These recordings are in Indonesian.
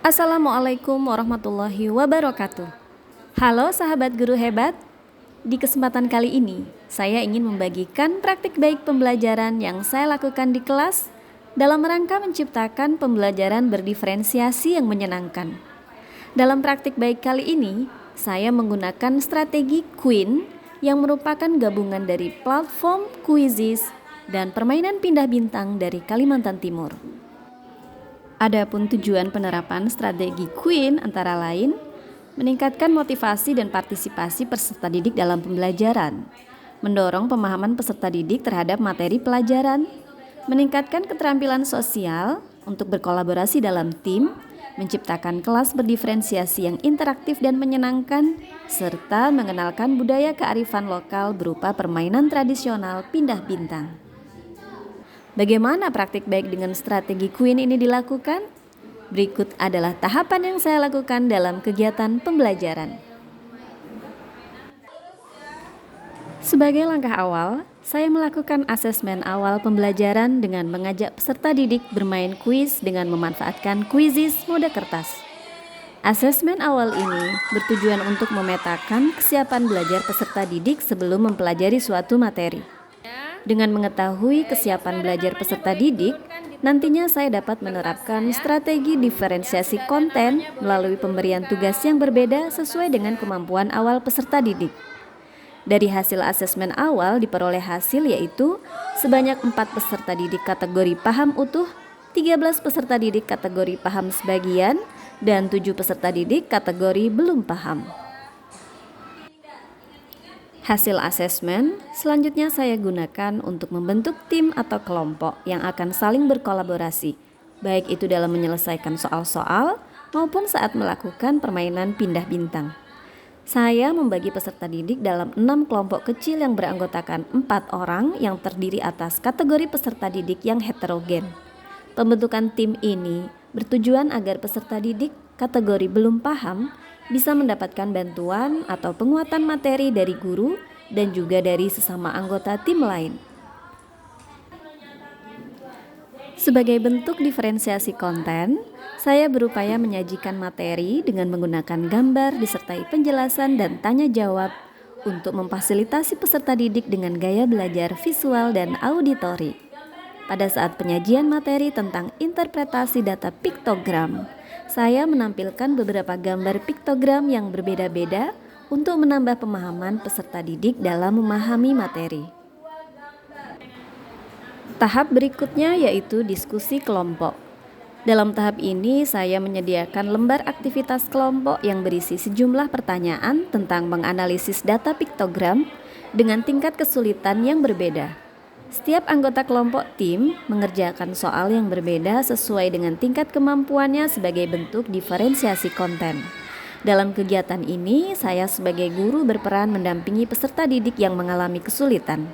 Assalamualaikum warahmatullahi wabarakatuh. Halo sahabat guru hebat. Di kesempatan kali ini, saya ingin membagikan praktik baik pembelajaran yang saya lakukan di kelas dalam rangka menciptakan pembelajaran berdiferensiasi yang menyenangkan. Dalam praktik baik kali ini, saya menggunakan strategi Queen yang merupakan gabungan dari platform Quizizz dan permainan pindah bintang dari Kalimantan Timur. Adapun tujuan penerapan strategi Queen antara lain meningkatkan motivasi dan partisipasi peserta didik dalam pembelajaran, mendorong pemahaman peserta didik terhadap materi pelajaran, meningkatkan keterampilan sosial untuk berkolaborasi dalam tim, menciptakan kelas berdiferensiasi yang interaktif dan menyenangkan, serta mengenalkan budaya kearifan lokal berupa permainan tradisional pindah bintang. Bagaimana praktik baik dengan strategi Queen ini dilakukan? Berikut adalah tahapan yang saya lakukan dalam kegiatan pembelajaran. Sebagai langkah awal, saya melakukan asesmen awal pembelajaran dengan mengajak peserta didik bermain kuis dengan memanfaatkan Quizizz mode kertas. Asesmen awal ini bertujuan untuk memetakan kesiapan belajar peserta didik sebelum mempelajari suatu materi. Dengan mengetahui kesiapan belajar peserta didik, nantinya saya dapat menerapkan strategi diferensiasi konten melalui pemberian tugas yang berbeda sesuai dengan kemampuan awal peserta didik. Dari hasil asesmen awal diperoleh hasil yaitu sebanyak 4 peserta didik kategori paham utuh, 13 peserta didik kategori paham sebagian, dan 7 peserta didik kategori belum paham. Hasil asesmen selanjutnya saya gunakan untuk membentuk tim atau kelompok yang akan saling berkolaborasi, baik itu dalam menyelesaikan soal-soal maupun saat melakukan permainan pindah bintang. Saya membagi peserta didik dalam 6 kelompok kecil yang beranggotakan 4 orang yang terdiri atas kategori peserta didik yang heterogen. Pembentukan tim ini bertujuan agar peserta didik kategori belum paham bisa mendapatkan bantuan atau penguatan materi dari guru dan juga dari sesama anggota tim lain. Sebagai bentuk diferensiasi konten, saya berupaya menyajikan materi dengan menggunakan gambar disertai penjelasan dan tanya jawab untuk memfasilitasi peserta didik dengan gaya belajar visual dan auditori. Pada saat penyajian materi tentang interpretasi data piktogram, saya menampilkan beberapa gambar piktogram yang berbeda-beda untuk menambah pemahaman peserta didik dalam memahami materi. Tahap berikutnya yaitu diskusi kelompok. Dalam tahap ini saya menyediakan lembar aktivitas kelompok yang berisi sejumlah pertanyaan tentang menganalisis data piktogram dengan tingkat kesulitan yang berbeda. Setiap anggota kelompok tim mengerjakan soal yang berbeda sesuai dengan tingkat kemampuannya sebagai bentuk diferensiasi konten. Dalam kegiatan ini, saya sebagai guru berperan mendampingi peserta didik yang mengalami kesulitan.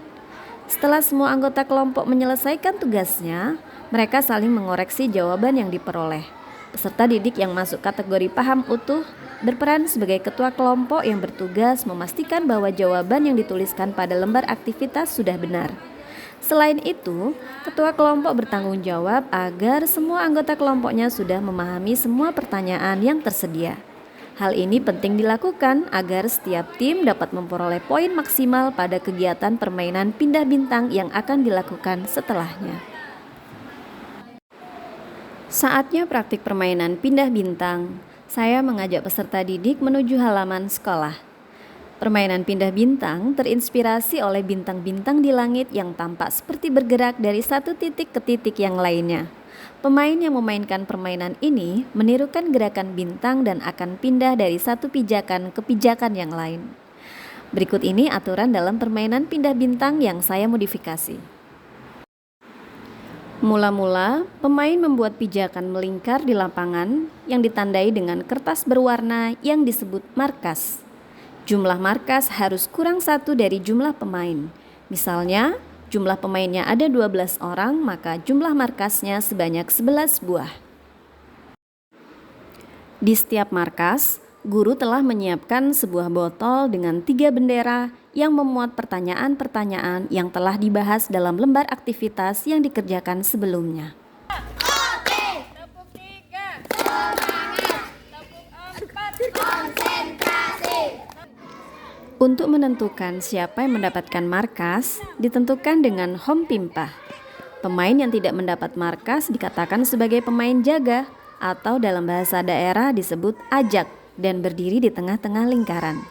Setelah semua anggota kelompok menyelesaikan tugasnya, mereka saling mengoreksi jawaban yang diperoleh. Peserta didik yang masuk kategori paham utuh berperan sebagai ketua kelompok yang bertugas memastikan bahwa jawaban yang dituliskan pada lembar aktivitas sudah benar. Selain itu, ketua kelompok bertanggung jawab agar semua anggota kelompoknya sudah memahami semua pertanyaan yang tersedia. Hal ini penting dilakukan agar setiap tim dapat memperoleh poin maksimal pada kegiatan permainan pindah bintang yang akan dilakukan setelahnya. Saatnya praktik permainan pindah bintang, saya mengajak peserta didik menuju halaman sekolah. Permainan pindah bintang terinspirasi oleh bintang-bintang di langit yang tampak seperti bergerak dari satu titik ke titik yang lainnya. Pemain yang memainkan permainan ini menirukan gerakan bintang dan akan pindah dari satu pijakan ke pijakan yang lain. Berikut ini aturan dalam permainan pindah bintang yang saya modifikasi. Mula-mula, pemain membuat pijakan melingkar di lapangan yang ditandai dengan kertas berwarna yang disebut markas. Jumlah markas harus kurang 1 dari jumlah pemain. Misalnya, jumlah pemainnya ada 12 orang, maka jumlah markasnya sebanyak 11 buah. Di setiap markas, guru telah menyiapkan sebuah botol dengan 3 bendera yang memuat pertanyaan-pertanyaan yang telah dibahas dalam lembar aktivitas yang dikerjakan sebelumnya. Untuk menentukan siapa yang mendapatkan markas, ditentukan dengan home pimpah. Pemain yang tidak mendapat markas dikatakan sebagai pemain jaga atau dalam bahasa daerah disebut ajak dan berdiri di tengah-tengah lingkaran.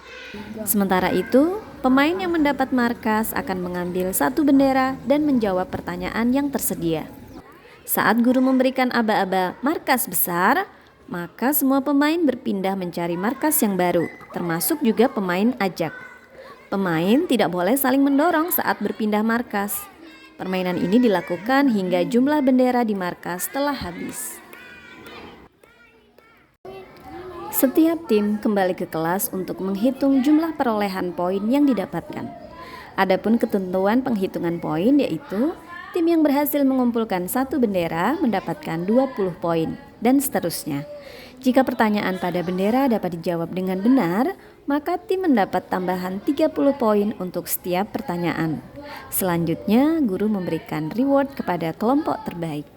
Sementara itu, pemain yang mendapat markas akan mengambil satu bendera dan menjawab pertanyaan yang tersedia. Saat guru memberikan aba-aba markas besar, maka semua pemain berpindah mencari markas yang baru, termasuk juga pemain ajak. Pemain tidak boleh saling mendorong saat berpindah markas. Permainan ini dilakukan hingga jumlah bendera di markas telah habis. Setiap tim kembali ke kelas untuk menghitung jumlah perolehan poin yang didapatkan. Adapun ketentuan penghitungan poin yaitu tim yang berhasil mengumpulkan satu bendera mendapatkan 20 poin dan seterusnya. Jika pertanyaan pada bendera dapat dijawab dengan benar, maka tim mendapat tambahan 30 poin untuk setiap pertanyaan. Selanjutnya, guru memberikan reward kepada kelompok terbaik.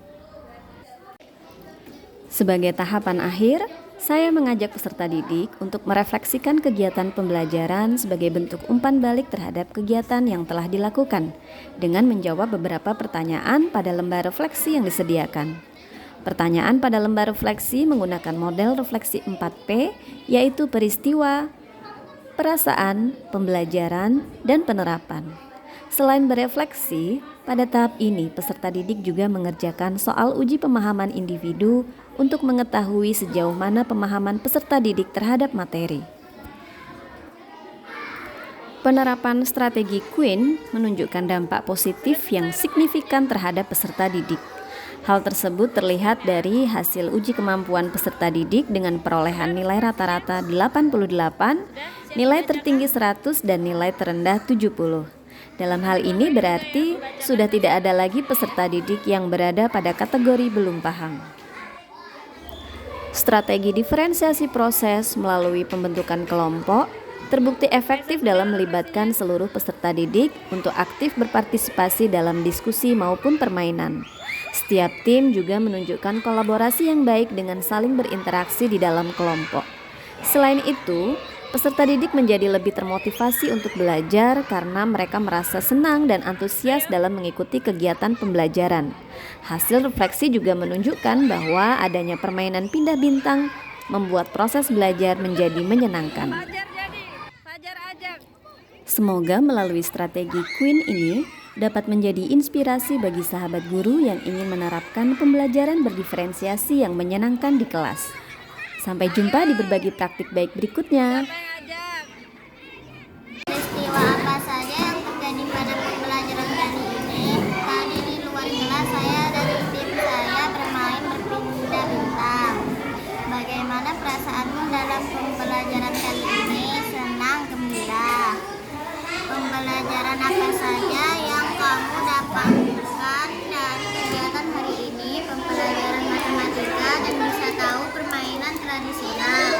Sebagai tahapan akhir, saya mengajak peserta didik untuk merefleksikan kegiatan pembelajaran sebagai bentuk umpan balik terhadap kegiatan yang telah dilakukan dengan menjawab beberapa pertanyaan pada lembar refleksi yang disediakan. Pertanyaan pada lembar refleksi menggunakan model refleksi 4P, yaitu peristiwa, perasaan, pembelajaran, dan penerapan. Selain berefleksi, pada tahap ini peserta didik juga mengerjakan soal uji pemahaman individu untuk mengetahui sejauh mana pemahaman peserta didik terhadap materi. Penerapan strategi Queen menunjukkan dampak positif yang signifikan terhadap peserta didik. Hal tersebut terlihat dari hasil uji kemampuan peserta didik dengan perolehan nilai rata-rata 88, nilai tertinggi 100 dan nilai terendah 70. Dalam hal ini berarti sudah tidak ada lagi peserta didik yang berada pada kategori belum paham. Strategi diferensiasi proses melalui pembentukan kelompok terbukti efektif dalam melibatkan seluruh peserta didik untuk aktif berpartisipasi dalam diskusi maupun permainan. Setiap tim juga menunjukkan kolaborasi yang baik dengan saling berinteraksi di dalam kelompok. Selain itu, peserta didik menjadi lebih termotivasi untuk belajar karena mereka merasa senang dan antusias dalam mengikuti kegiatan pembelajaran. Hasil refleksi juga menunjukkan bahwa adanya permainan pindah bintang membuat proses belajar menjadi menyenangkan. Semoga melalui strategi Queen ini dapat menjadi inspirasi bagi sahabat guru yang ingin menerapkan pembelajaran berdiferensiasi yang menyenangkan di kelas. Sampai jumpa di berbagi praktik baik berikutnya. Peristiwa apa saja yang terjadi pada pembelajaran kali ini? Tadi di luar kelas saya dan tim saya bermain berpindah bintang. Bagaimana perasaanmu dalam pembelajaran kali ini? Senang, gembira. Pembelajaran apa saja yang kamu dapatkan dari kegiatan hari ini? Pembelajaran matematika dan bisa tahu permainan tradisional.